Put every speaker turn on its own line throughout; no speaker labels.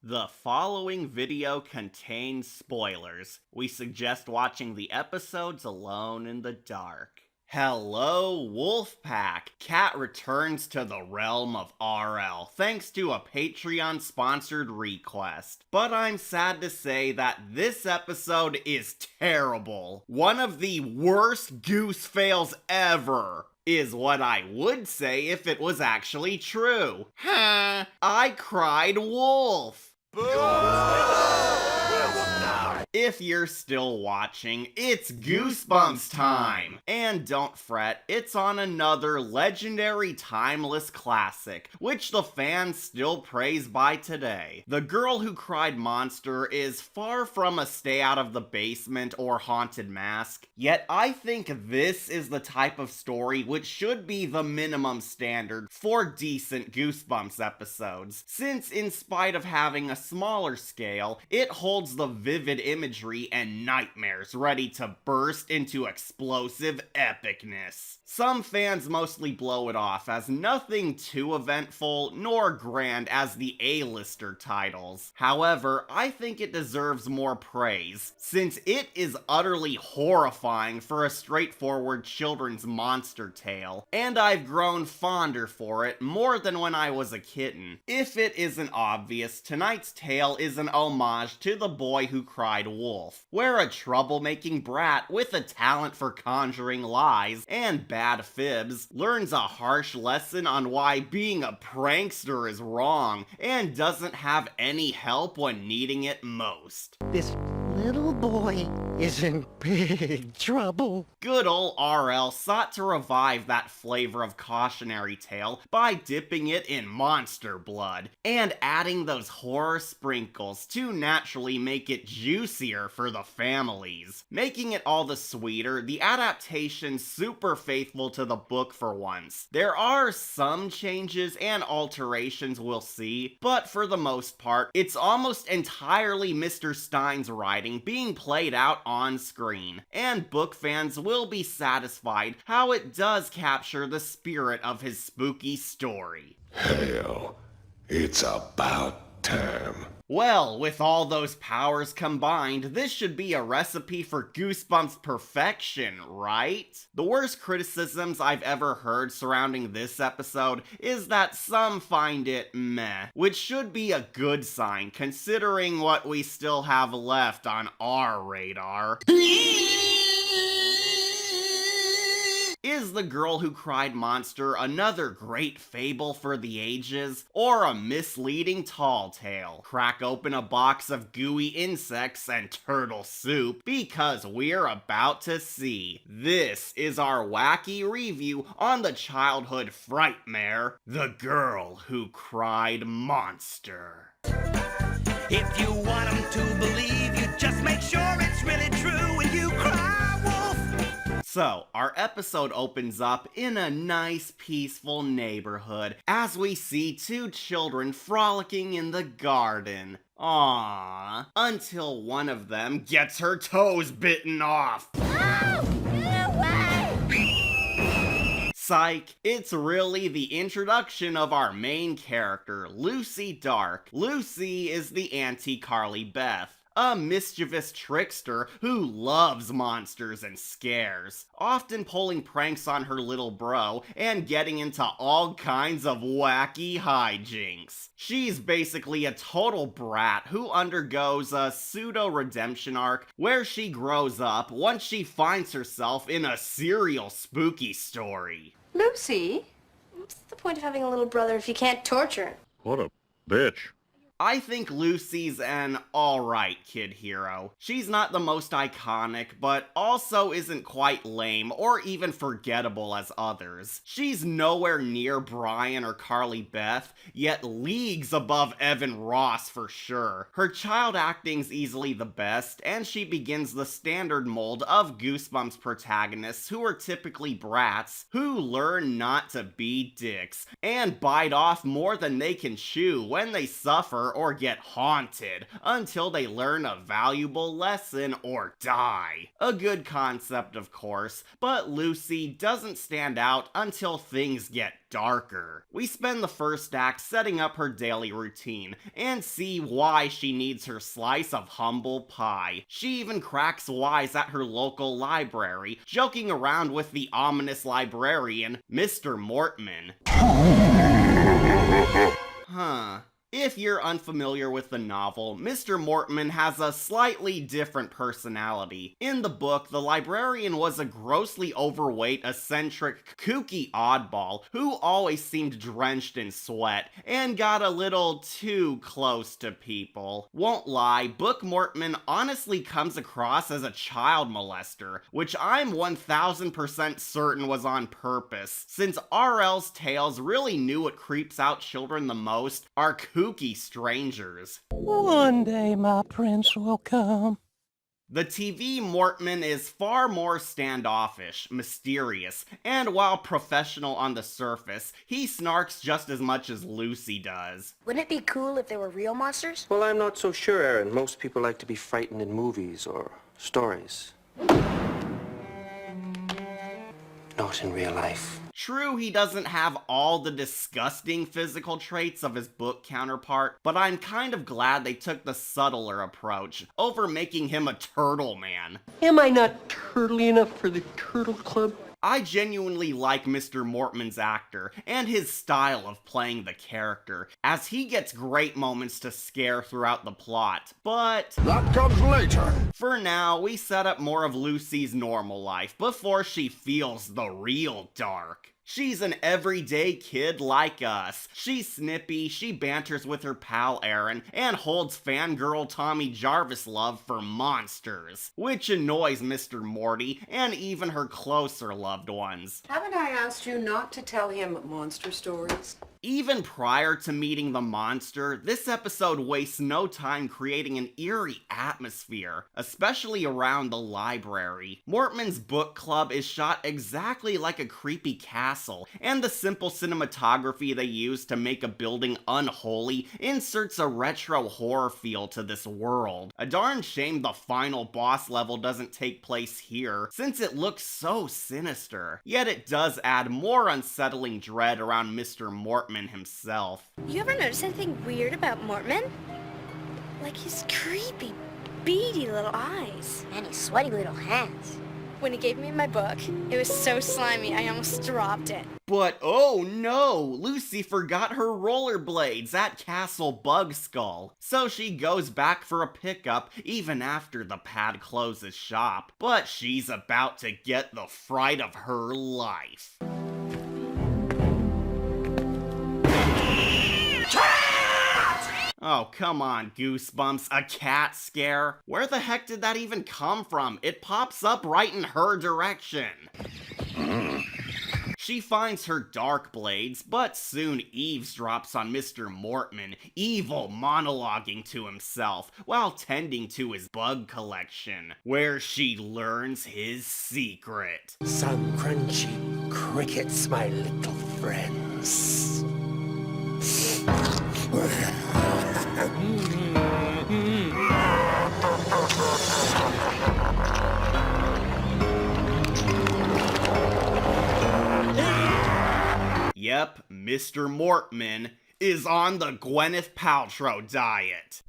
The following video contains spoilers. We suggest watching the episodes alone in the dark. Hello, Wolfpack! Cat returns to the realm of RL thanks to a Patreon-sponsored request. But I'm sad to say that this episode is terrible. One of the worst goose fails ever. Is what I would say if it was actually true. Huh? I cried wolf! If you're still watching, it's Goosebumps time! And don't fret, it's on another legendary timeless classic, which the fans still praise by today. The Girl Who Cried monster is far from a stay out of the basement or haunted mask, yet I think this is the type of story which should be the minimum standard for decent Goosebumps episodes, since in spite of having a smaller scale, it holds the vivid imagery and nightmares ready to burst into explosive epicness. Some fans mostly blow it off as nothing too eventful nor grand as the A-lister titles. However, I think it deserves more praise, since it is utterly horrifying for a straightforward children's monster tale, and I've grown fonder for it more than when I was a kitten. If it isn't obvious, tonight's tale is an homage to The Boy Who Cried Wolf, where a troublemaking brat with a talent for conjuring lies and bad fibs learns a harsh lesson on why being a prankster is wrong and doesn't have any help when needing it most.
This little boy is in big trouble.
Good ol' RL sought to revive that flavor of cautionary tale by dipping it in monster blood and adding those horror sprinkles to naturally make it juicier for the families. Making it all the sweeter, the adaptation's super faithful to the book for once. There are some changes and alterations we'll see, but for the most part, it's almost entirely Mr. Stine's writing being played out on screen, and book fans will be satisfied how it does capture the spirit of his spooky story.
Hell, it's about time.
Well, with all those powers combined, this should be a recipe for Goosebumps perfection, right? The worst criticisms I've ever heard surrounding this episode is that some find it meh, which should be a good sign considering what we still have left on our radar. Is The Girl Who Cried monster another great fable for the ages, or a misleading tall tale? Crack open a box of gooey insects and turtle soup, because we're about to see. This is our wacky review on the childhood frightmare, The Girl Who Cried monster.
If you want 'em to believe, you just make sure it's really true when you cry wolf.
So, our episode opens up in a nice, peaceful neighborhood as we see two children frolicking in the garden. Aww. Until one of them gets her toes bitten off. Psych, it's really the introduction of our main character, Lucy Dark. Lucy is the anti-Carly Beth, a mischievous trickster who loves monsters and scares, often pulling pranks on her little bro and getting into all kinds of wacky hijinks. She's basically a total brat who undergoes a pseudo-redemption arc where she grows up once she finds herself in a serial spooky story.
Lucy? What's the point of having a little brother if you can't torture him?
What a bitch.
I think Lucy's an alright kid hero. She's not the most iconic, but also isn't quite lame or even forgettable as others. She's nowhere near Brian or Carly Beth, yet leagues above Evan Ross for sure. Her child acting's easily the best, and she begins the standard mold of Goosebumps protagonists who are typically brats, who learn not to be dicks, and bite off more than they can chew when they suffer suffer or get haunted until they learn a valuable lesson or die. A good concept, of course, but Lucy doesn't stand out until things get darker. We spend the first act setting up her daily routine and see why she needs her slice of humble pie. She even cracks wise at her local library, joking around with the ominous librarian, Mr. Mortman. If you're unfamiliar with the novel, Mr. Mortman has a slightly different personality. In the book, the librarian was a grossly overweight, eccentric, kooky oddball who always seemed drenched in sweat and got a little too close to people. Won't lie, Book Mortman honestly comes across as a child molester, which I'm 1000% certain was on purpose, since R.L.'s tales really knew what creeps out children the most are kooky strangers.
One day my prince will come.
The TV Mortman is far more standoffish, mysterious, and while professional on the surface, he snarks just as much as Lucy does.
Wouldn't it be cool if they were real monsters?
Well, I'm not so sure, Aaron. Most people like to be frightened in movies or stories. Not in real life.
True, he doesn't have all the disgusting physical traits of his book counterpart, but I'm kind of glad they took the subtler approach over making him a turtle man.
Am I not turtly enough for the Turtle Club?
I genuinely like Mr. Mortman's actor and his style of playing the character, as he gets great moments to scare throughout the plot, but
That comes later.
for now, we set up more of Lucy's normal life before she feels the real dark. She's an everyday kid like us. She's snippy, she banters with her pal Aaron, and holds fangirl Tommy Jarvis love for monsters, which annoys Mr. Morty and even her closer loved ones.
Haven't I asked you not to tell him monster stories?
Even prior to meeting the monster, this episode wastes no time creating an eerie atmosphere, especially around the library. Mortman's book club is shot exactly like a creepy castle, and the simple cinematography they use to make a building unholy inserts a retro horror feel to this world. A darn shame the final boss level doesn't take place here, since it looks so sinister. Yet it does add more unsettling dread around Mr. Mortman himself.
You ever notice anything weird about Mortman? Like his creepy, beady little eyes.
And his sweaty little hands.
When he gave me my book, it was so slimy I almost dropped it.
But oh no, Lucy forgot her rollerblades at Castle Bug Skull, so she goes back for a pickup even after the pad closes shop. But she's about to get the fright of her life. Oh, come on, Goosebumps, a cat scare? Where the heck did that even come from? It pops up right in her direction. She finds her dark blades, but soon eavesdrops on Mr. Mortman, evil monologuing to himself while tending to his bug collection, where she learns his secret.
Some crunchy crickets, my little friends.
Yep, Mr. Mortman is on the Gwyneth Paltrow diet.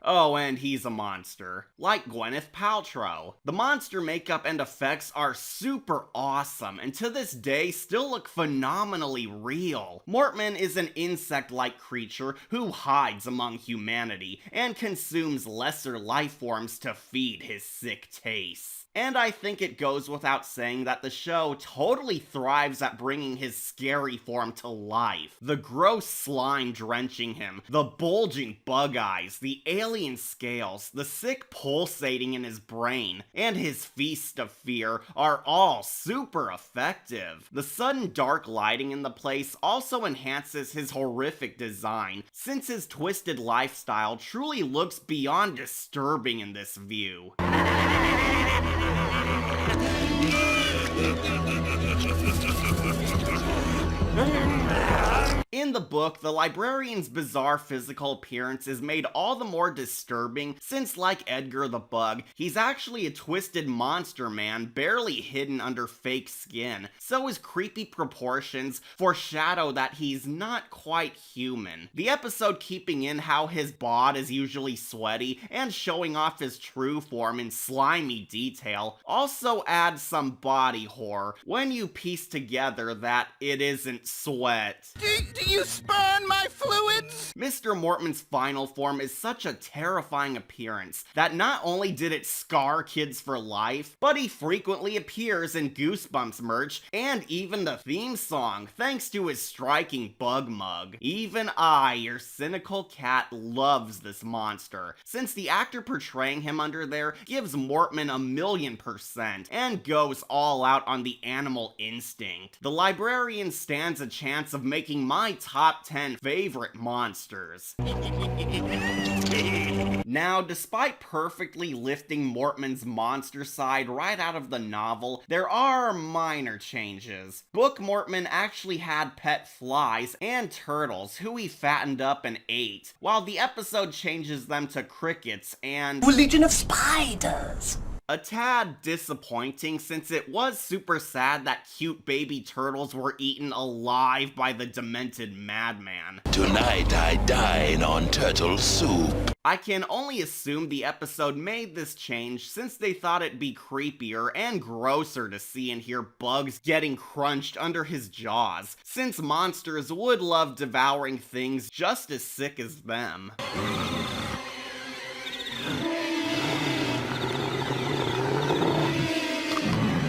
Oh, and he's a monster, like Gwyneth Paltrow. The monster makeup and effects are super awesome, and to this day still look phenomenally real. Mortman is an insect-like creature who hides among humanity, and consumes lesser life forms to feed his sick tastes. And I think it goes without saying that the show totally thrives at bringing his scary form to life. The gross slime drenching him, the bulging bug eyes, the alien scales, the sick pulsating in his brain, and his feast of fear are all super effective. The sudden dark lighting in the place also enhances his horrific design, since his twisted lifestyle truly looks beyond disturbing in this view. In In the book, the librarian's bizarre physical appearance is made all the more disturbing since, like Edgar the Bug, he's actually a twisted monster man barely hidden under fake skin, so his creepy proportions foreshadow that he's not quite human. The episode keeping in how his bod is usually sweaty and showing off his true form in slimy detail also adds some body horror when you piece together that it isn't sweat.
Do you spurn my fluids?
Mr. Mortman's final form is such a terrifying appearance that not only did it scar kids for life, but he frequently appears in Goosebumps merch and even the theme song thanks to his striking bug mug. Even I, your cynical cat, loves this monster, since the actor portraying him under there gives Mortman 1,000,000% and goes all out on the animal instinct. The librarian stands a chance of making my top 10 favorite monsters. Now, despite perfectly lifting Mortman's monster side right out of the novel, there are minor changes. Book Mortman actually had pet flies and turtles, who he fattened up and ate, while the episode changes them to crickets and
A legion of spiders.
a tad disappointing since it was super sad that cute baby turtles were eaten alive by the demented madman.
Tonight I dine on turtle soup.
I can only assume the episode made this change since they thought it'd be creepier and grosser to see and hear bugs getting crunched under his jaws, since monsters would love devouring things just as sick as them.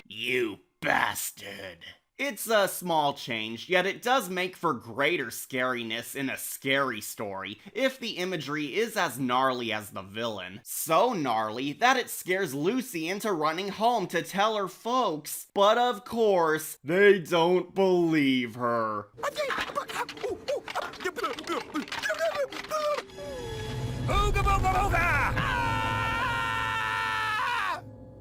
You bastard. It's a small change, yet it does make for greater scariness in a scary story, if the imagery is as gnarly as the villain. So gnarly that it scares Lucy into running home to tell her folks, but of course, they don't believe her.
Ooga booga booga!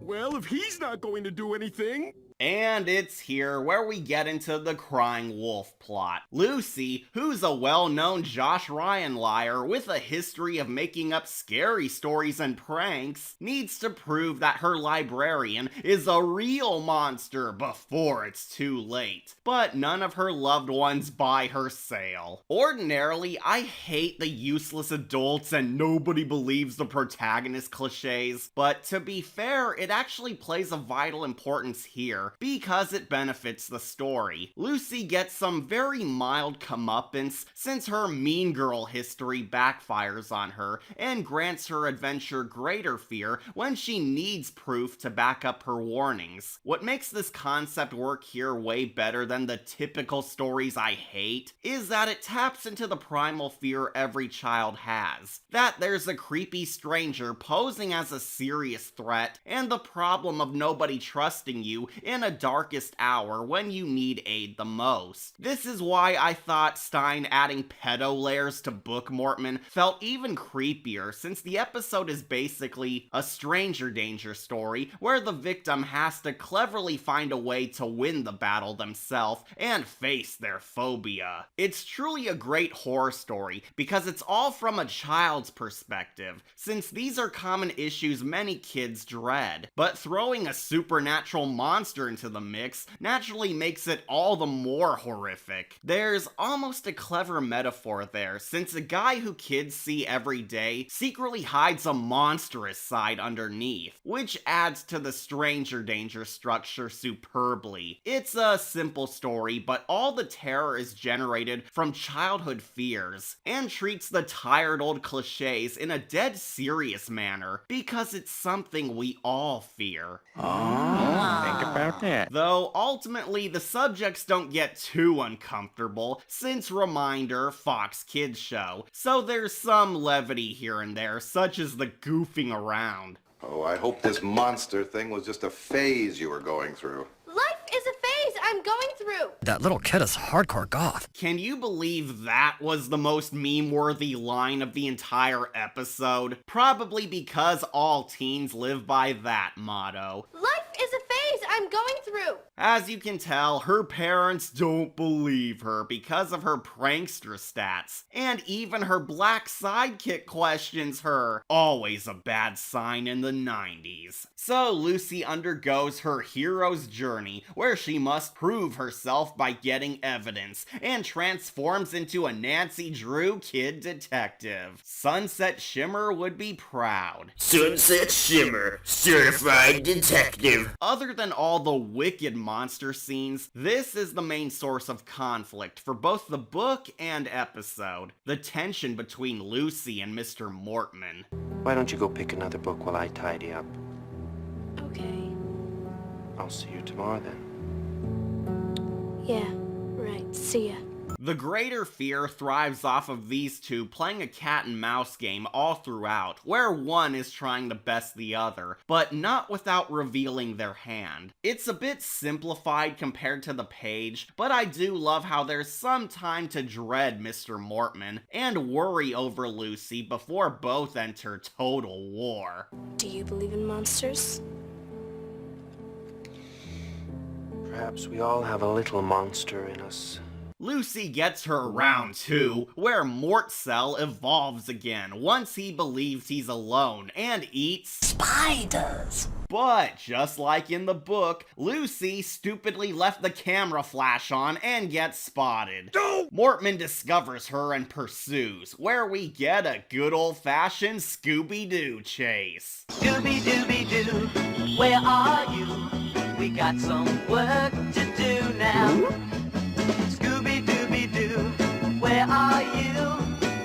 Well, if he's not going to do anything...
And it's here where we get into the crying wolf plot. Lucy, who's a well-known Josh Ryan liar with a history of making up scary stories and pranks, needs to prove that her librarian is a real monster before it's too late. But none of her loved ones buy her sale. Ordinarily, I hate the useless adults and nobody believes the protagonist cliches, but to be fair, it actually plays a vital importance here, because it benefits the story. Lucy gets some very mild comeuppance since her mean girl history backfires on her and grants her adventure greater fear when she needs proof to back up her warnings. What makes this concept work here way better than the typical stories I hate is that it taps into the primal fear every child has. That there's a creepy stranger posing as a serious threat and the problem of nobody trusting you in a darkest hour when you need aid the most. This is why I thought Stine adding pedo layers to Book Mortman felt even creepier, since the episode is basically a stranger danger story where the victim has to cleverly find a way to win the battle themselves and face their phobia. It's truly a great horror story because it's all from a child's perspective, since these are common issues many kids dread. But throwing a supernatural monster into the mix naturally makes it all the more horrific. There's almost a clever metaphor there, since a guy who kids see every day secretly hides a monstrous side underneath, which adds to the stranger danger structure superbly. It's a simple story, but all the terror is generated from childhood fears, and treats the tired old cliches in a dead serious manner, because it's something we all fear.
Think about that.
Though ultimately the subjects don't get too uncomfortable, since reminder, Fox Kids show, so there's some levity here and there, such as the goofing around.
Oh, I hope this monster thing was just a phase you were going through.
Life is a phase I'm going through.
That little kid is hardcore goth.
Can you believe that was the most meme-worthy line of the entire episode? Probably because all teens live by that motto.
Life is a phase I'm going through.
As you can tell, her parents don't believe her because of her prankster stats, and even her black sidekick questions her. Always a bad sign in the 90s. So Lucy undergoes her hero's journey, where she must prove herself by getting evidence, and transforms into a Nancy Drew kid detective. Sunset Shimmer would be proud.
Sunset Shimmer, certified detective.
Other than all the wicked monster scenes, this is the main source of conflict for both the book and episode. The tension between Lucy and Mr. Mortman.
Why don't you go pick another book while I tidy up?
Okay.
I'll see you tomorrow then.
Yeah, right. See ya.
The greater fear thrives off of these two playing a cat and mouse game all throughout, where one is trying to best the other, but not without revealing their hand. It's a bit simplified compared to the page, but I do love how there's some time to dread Mr. Mortman and worry over Lucy before both enter total war.
Do you believe in monsters?
Perhaps we all have a little monster in us.
Lucy gets her round 2, where Mortcell evolves again once he believes he's alone and eats
Spiders.
But just like in the book, Lucy stupidly left the camera flash on and gets spotted. Mortman discovers her and pursues, where we get a good old-fashioned Scooby-Doo chase.
Scooby-Dooby-Doo, where are you? We got some work to do now. Scooby-Dooby-Doo, where are you?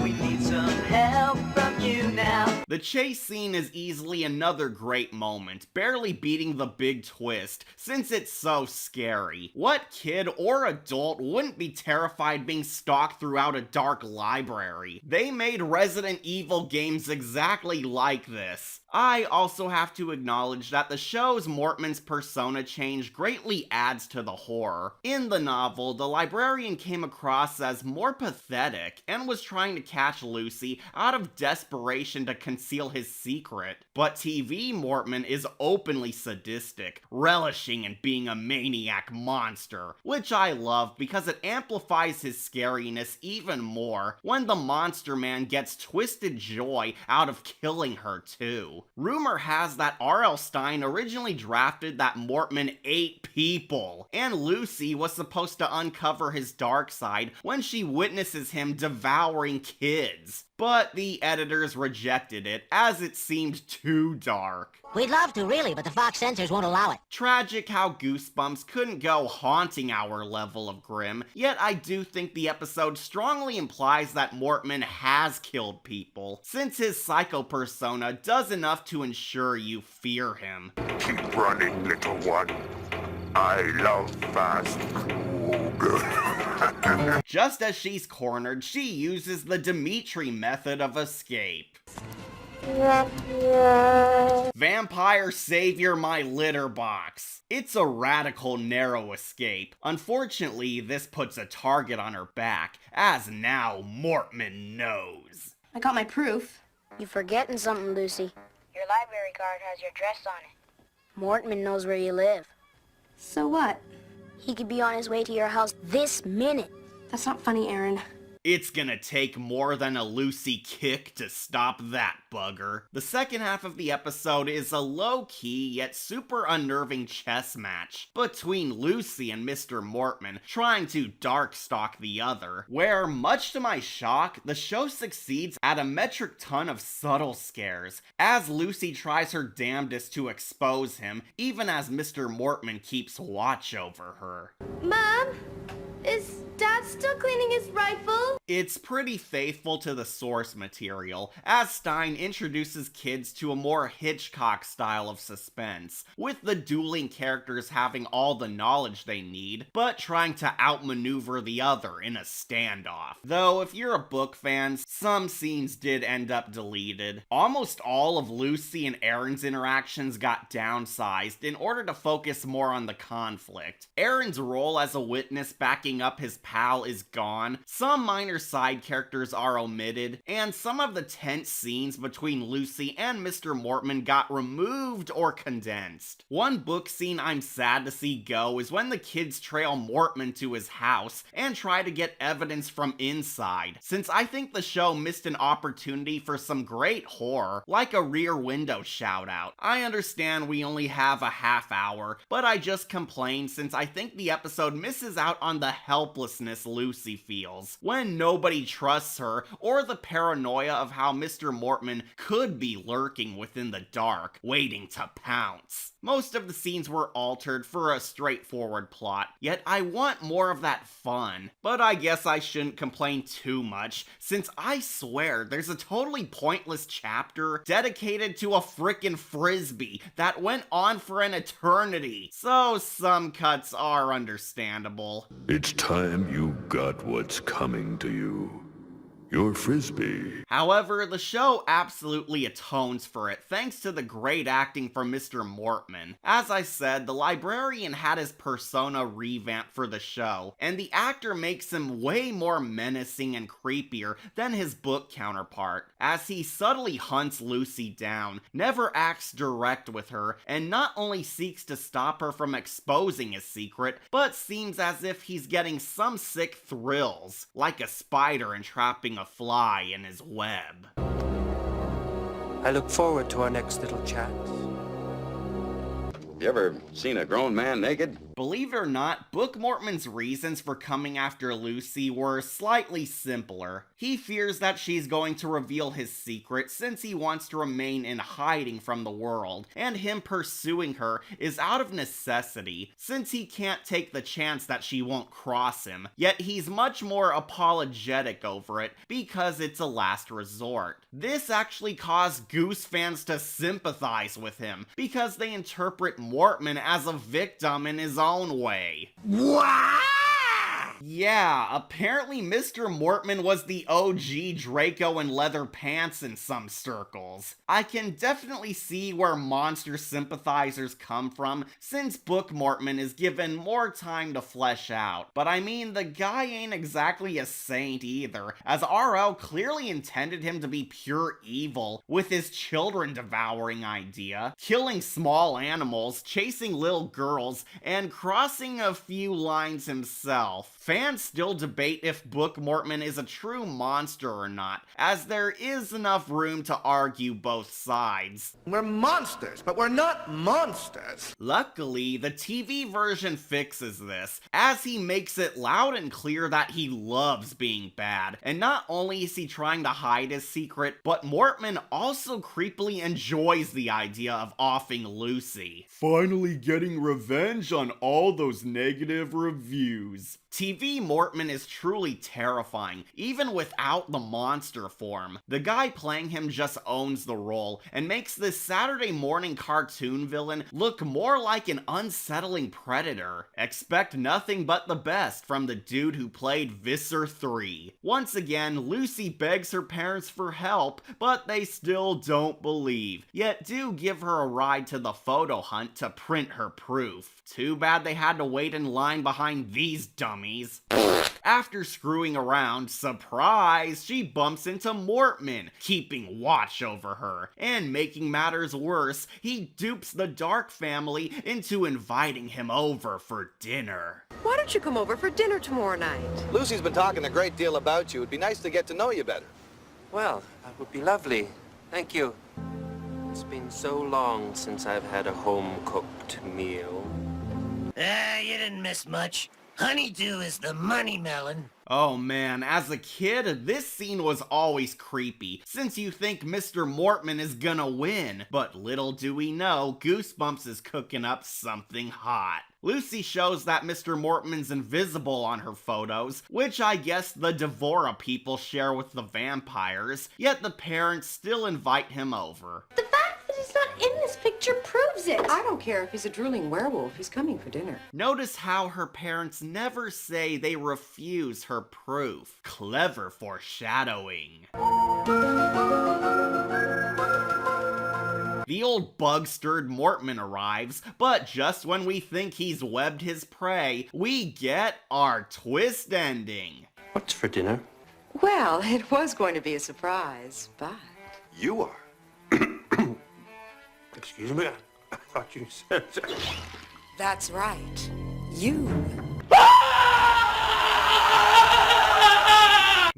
We need some help from you now.
The chase scene is easily another great moment, barely beating the big twist, since it's so scary. What kid or adult wouldn't be terrified being stalked throughout a dark library? They made Resident Evil games exactly like this. I also have to acknowledge that the show's Mortman's persona change greatly adds to the horror. In the novel, the librarian came across as more pathetic and was trying to catch Lucy out of desperation to conceal his secret. But TV Mortman is openly sadistic, relishing in being a maniac monster, which I love because it amplifies his scariness even more when the monster man gets twisted joy out of killing her too. Rumor has that R.L. Stine originally drafted that Mortman ate people, and Lucy was supposed to uncover his dark side when she witnesses him devouring kids. But the editors rejected it, as it seemed too dark.
We'd love to, really, but the Fox censors won't allow it.
Tragic how Goosebumps couldn't go haunting hour level of grim, yet I do think the episode strongly implies that Mortman has killed people, since his psycho persona does enough to ensure you fear him.
Keep running, little one. I love fast food.
Just as she's cornered, she uses the Dimitri method of escape. Vampire savior my litter box. It's a radical narrow escape. Unfortunately, this puts a target on her back, as now Mortman knows.
I got my proof.
You're forgetting something, Lucy. Your library card has your address on it. Mortman knows where you live.
So what?
He could be on his way to your house this minute.
That's not funny, Aaron.
It's gonna take more than a Lucy kick to stop that bugger. The second half of the episode is a low-key yet super unnerving chess match between Lucy and Mr. Mortman trying to darkstalk the other, where, much to my shock, the show succeeds at a metric ton of subtle scares, as Lucy tries her damnedest to expose him, even as Mr. Mortman keeps watch over her.
Mom? Is Dad still cleaning his rifle?
It's pretty faithful to the source material, as Stine introduces kids to a more Hitchcock style of suspense, with the dueling characters having all the knowledge they need, but trying to outmaneuver the other in a standoff. Though, if you're a book fan, some scenes did end up deleted. Almost all of Lucy and Aaron's interactions got downsized in order to focus more on the conflict. Aaron's role as a witness backing up his pal morale is gone, some minor side characters are omitted, and some of the tense scenes between Lucy and Mr. Mortman got removed or condensed. One book scene I'm sad to see go is when the kids trail Mortman to his house and try to get evidence from inside, since I think the show missed an opportunity for some great horror, like a Rear Window shout out. I understand we only have a half hour, but I just complain since I think the episode misses out on the helplessness Lucy feels when nobody trusts her, or the paranoia of how Mr. Mortman could be lurking within the dark, waiting to pounce. Most of the scenes were altered for a straightforward plot, yet I want more of that fun. But I guess I shouldn't complain too much, since I swear there's a totally pointless chapter dedicated to a frickin' frisbee that went on for an eternity. So some cuts are understandable.
It's time you got what's coming to you. Your frisbee.
However, the show absolutely atones for it thanks to the great acting from Mr. Mortman. As I said, the librarian had his persona revamped for the show, and the actor makes him way more menacing and creepier than his book counterpart, as he subtly hunts Lucy down, never acts direct with her, and not only seeks to stop her from exposing his secret, but seems as if he's getting some sick thrills, like a spider entrapping a fly in his web.
I look forward to our next little chat.
You ever seen a grown man naked?
Believe it or not, Book Mortman's reasons for coming after Lucy were slightly simpler. He fears that she's going to reveal his secret since he wants to remain in hiding from the world, and him pursuing her is out of necessity, since he can't take the chance that she won't cross him, yet he's much more apologetic over it because it's a last resort. This actually caused Goose fans to sympathize with him, because they interpret Mortman as a victim in his own way.
What?
Yeah, apparently Mr. Mortman was the OG Draco in leather pants in some circles. I can definitely see where monster sympathizers come from, since Book Mortman is given more time to flesh out. But I mean, the guy ain't exactly a saint either, as RL clearly intended him to be pure evil, with his children devouring idea, killing small animals, chasing little girls, and crossing a few lines himself. Fans still debate if Book Mortman is a true monster or not, as there is enough room to argue both sides.
We're monsters, but we're not monsters.
Luckily, the TV version fixes this, as he makes it loud and clear that he loves being bad, and not only is he trying to hide his secret, but Mortman also creepily enjoys the idea of offing Lucy.
Finally getting revenge on all those negative reviews.
TV Mortman is truly terrifying, even without the monster form. The guy playing him just owns the role, and makes this Saturday morning cartoon villain look more like an unsettling predator. Expect nothing but the best from the dude who played Visser 3. Once again, Lucy begs her parents for help, but they still don't believe, yet do give her a ride to the photo hunt to print her proof. Too bad they had to wait in line behind these dummies. After screwing around, surprise, she bumps into Mortman, keeping watch over her. And making matters worse, he dupes the Dark family into inviting him over for dinner.
Why don't you come over for dinner tomorrow night?
Lucy's been talking a great deal about you. It'd be nice to get to know you better.
Well, that would be lovely. Thank you. It's been so long since I've had a home-cooked meal.
You didn't miss much. Honeydew is the money melon.
Oh man, as a kid, this scene was always creepy, since you think Mr. Mortman is gonna win. But little do we know, Goosebumps is cooking up something hot. Lucy shows that Mr. Mortman's invisible on her photos, which I guess the Devora people share with the vampires, yet the parents still invite him over.
The fact that he's not in this picture proves it.
I don't care if he's a drooling werewolf. He's coming for dinner.
Notice how her parents never say they refuse her proof. Clever foreshadowing. the old bug-stirred Mortman arrives, but just when we think he's webbed his prey, we get our twist ending.
What's for dinner?
Well, it was going to be a surprise, but...
You are.
Excuse me? I thought you said...
That's right. You.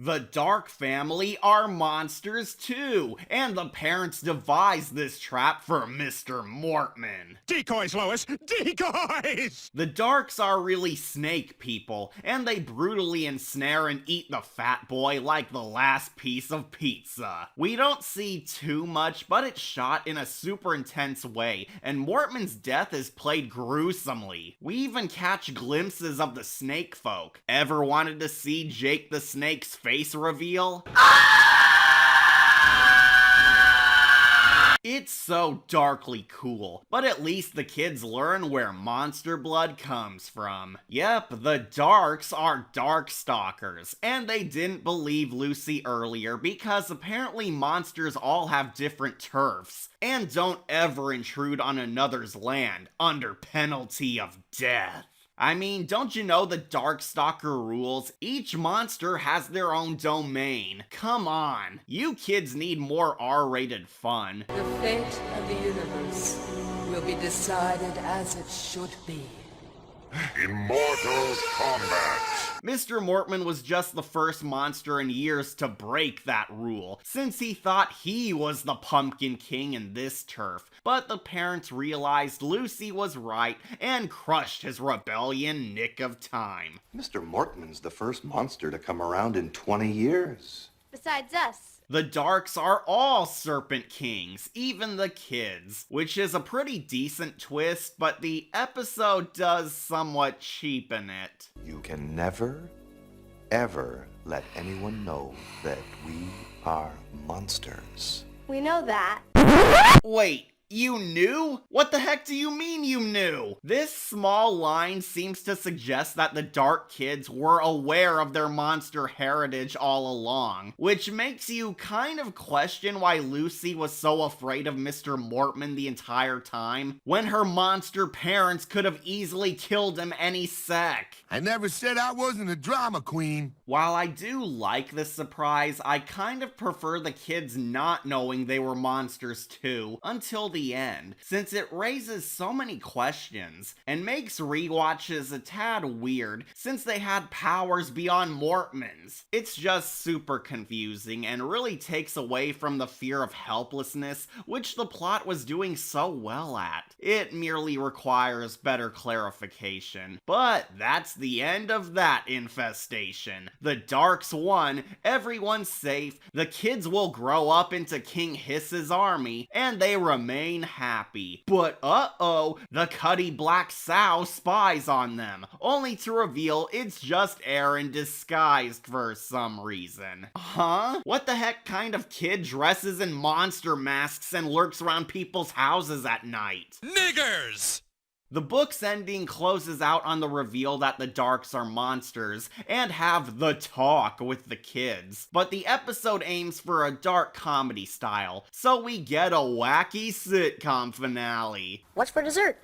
The Dark family are monsters too, and the parents devised this trap for Mr. Mortman.
Decoys, Lois! Decoys!
The Darks are really snake people, and they brutally ensnare and eat the fat boy like the last piece of pizza. We don't see too much, but it's shot in a super intense way, and Mortman's death is played gruesomely. We even catch glimpses of the snake folk. Ever wanted to see Jake the Snake's face reveal? It's so darkly cool, but at least the kids learn where monster blood comes from. Yep, the Darks are Darkstalkers, and they didn't believe Lucy earlier because apparently monsters all have different turfs, and don't ever intrude on another's land under penalty of death. I mean, don't you know the Darkstalker rules? Each monster has their own domain. Come on, you kids need more R-rated fun.
The fate of the universe will be decided as it should be.
Immortal Combat.
Mr. Mortman was just the first monster in years to break that rule, since he thought he was the Pumpkin King in this turf. But the parents realized Lucy was right and crushed his rebellion nick of time.
Mr. Mortman's the first monster to come around in 20 years.
Besides us.
The Darks are all Serpent Kings, even the kids, which is a pretty decent twist, but the episode does somewhat cheapen it.
You can never, ever let anyone know that we are monsters.
We know that.
Wait, you knew? What the heck do you mean you knew? This small line seems to suggest that the Dark kids were aware of their monster heritage all along, which makes you kind of question why Lucy was so afraid of Mr. Mortman the entire time, when her monster parents could have easily killed him any sec.
I never said I wasn't a drama queen.
While I do like this surprise, I kind of prefer the kids not knowing they were monsters too, until the end, since it raises so many questions, and makes rewatches a tad weird, since they had powers beyond Mortman's. It's just super confusing, and really takes away from the fear of helplessness, which the plot was doing so well at. It merely requires better clarification. But that's the end of that infestation. The Darks won, everyone's safe, the kids will grow up into King Hiss's army, and they remain happy. But uh-oh, the Cuddy Black Sow spies on them, only to reveal it's just Aaron disguised for some reason. Huh? What the heck kind of kid dresses in monster masks and lurks around people's houses at night?
Niggers!
The book's ending closes out on the reveal that the Darks are monsters and have the talk with the kids. But the episode aims for a dark comedy style, so we get a wacky sitcom finale.
What's for dessert?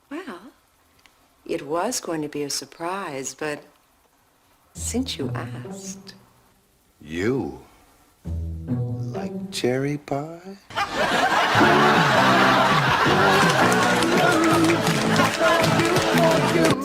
Well, it was going to be a surprise, but since you asked...
You like cherry pie?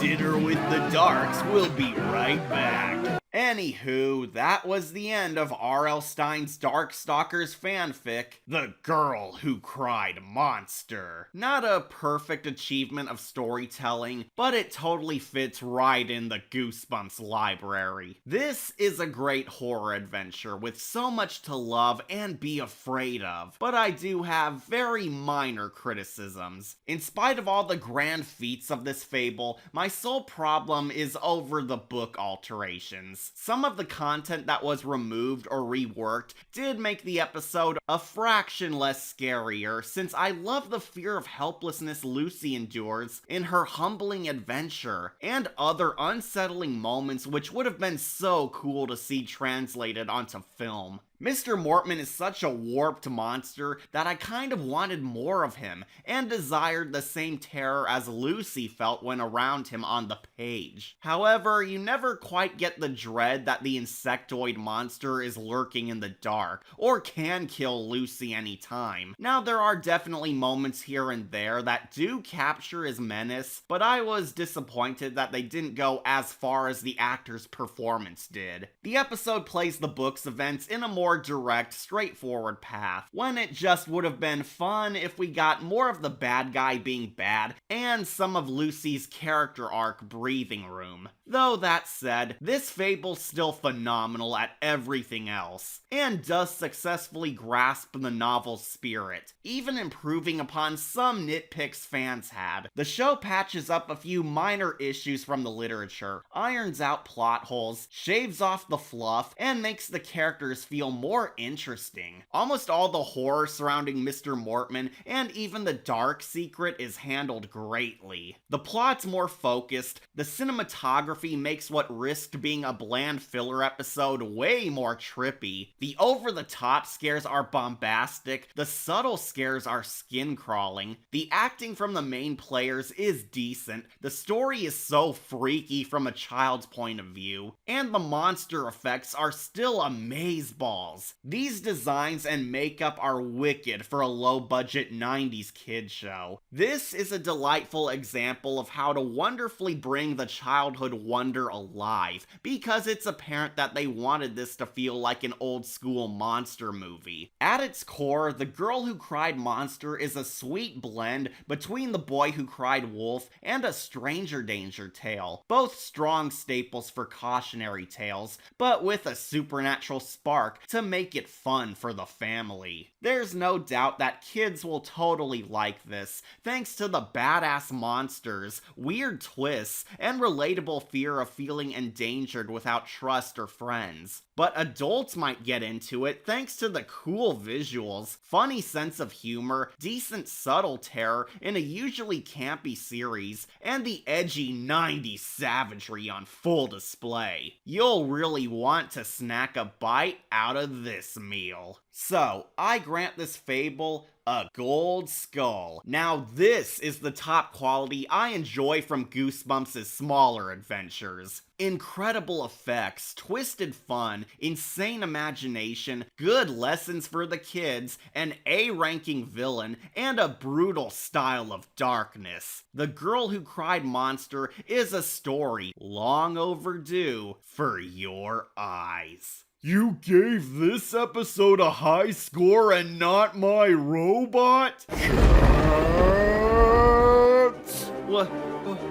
Dinner with the Darks will be right back. Anywho, that was the end of R.L. Stine's Darkstalkers fanfic, The Girl Who Cried Monster. Not a perfect achievement of storytelling, but it totally fits right in the Goosebumps library. This is a great horror adventure with so much to love and be afraid of, but I do have very minor criticisms. In spite of all the grand feats of this fable, my sole problem is over the book alterations. Some of the content that was removed or reworked did make the episode a fraction less scarier, since I love the fear of helplessness Lucy endures in her humbling adventure, and other unsettling moments which would have been so cool to see translated onto film. Mr. Mortman is such a warped monster that I kind of wanted more of him, and desired the same terror as Lucy felt when around him on the page. However, you never quite get the dread that the insectoid monster is lurking in the dark, or can kill Lucy anytime. Now, there are definitely moments here and there that do capture his menace, but I was disappointed that they didn't go as far as the actor's performance did. The episode plays the book's events in a more direct, straightforward path, when it just would have been fun if we got more of the bad guy being bad, and some of Lucy's character arc breathing room. Though that said, this fable's still phenomenal at everything else, and does successfully grasp the novel's spirit, even improving upon some nitpicks fans had. The show patches up a few minor issues from the literature, irons out plot holes, shaves off the fluff, and makes the characters feel more interesting. Almost all the horror surrounding Mr. Mortman, and even the dark secret, is handled greatly. The plot's more focused, the cinematography makes what risked being a bland filler episode way more trippy. The over-the-top scares are bombastic, the subtle scares are skin-crawling, the acting from the main players is decent, the story is so freaky from a child's point of view, and the monster effects are still amazeballs. These designs and makeup are wicked for a low-budget 90s kid show. This is a delightful example of how to wonderfully bring the childhood wonder alive, because it's apparent that they wanted this to feel like an old-school monster movie. At its core, The Girl Who Cried Monster is a sweet blend between The Boy Who Cried Wolf and A Stranger Danger tale, both strong staples for cautionary tales, but with a supernatural spark to make it fun for the family. There's no doubt that kids will totally like this, thanks to the badass monsters, weird twists, and relatable fear of feeling endangered without trust or friends. But adults might get into it thanks to the cool visuals, funny sense of humor, decent subtle terror in a usually campy series, and the edgy 90s savagery on full display. You'll really want to snack a bite out of this meal. So, I grant this fable a gold skull. Now this is the top quality I enjoy from Goosebumps' smaller adventures. Incredible effects, twisted fun, insane imagination, good lessons for the kids, an A-ranking villain, and a brutal style of darkness. The Girl Who Cried Monster is a story long overdue for your eyes. You gave this episode a high score and not my robot?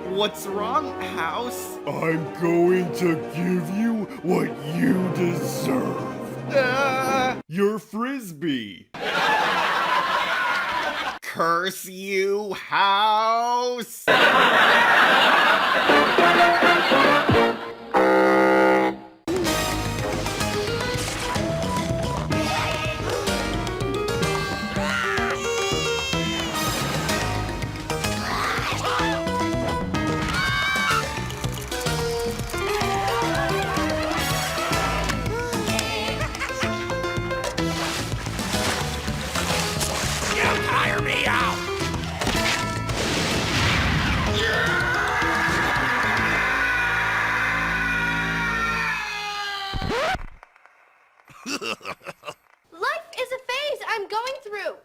What's wrong, House? I'm going to give you what you deserve. Your Frisbee. Curse you, House!
Life is a phase I'm going through.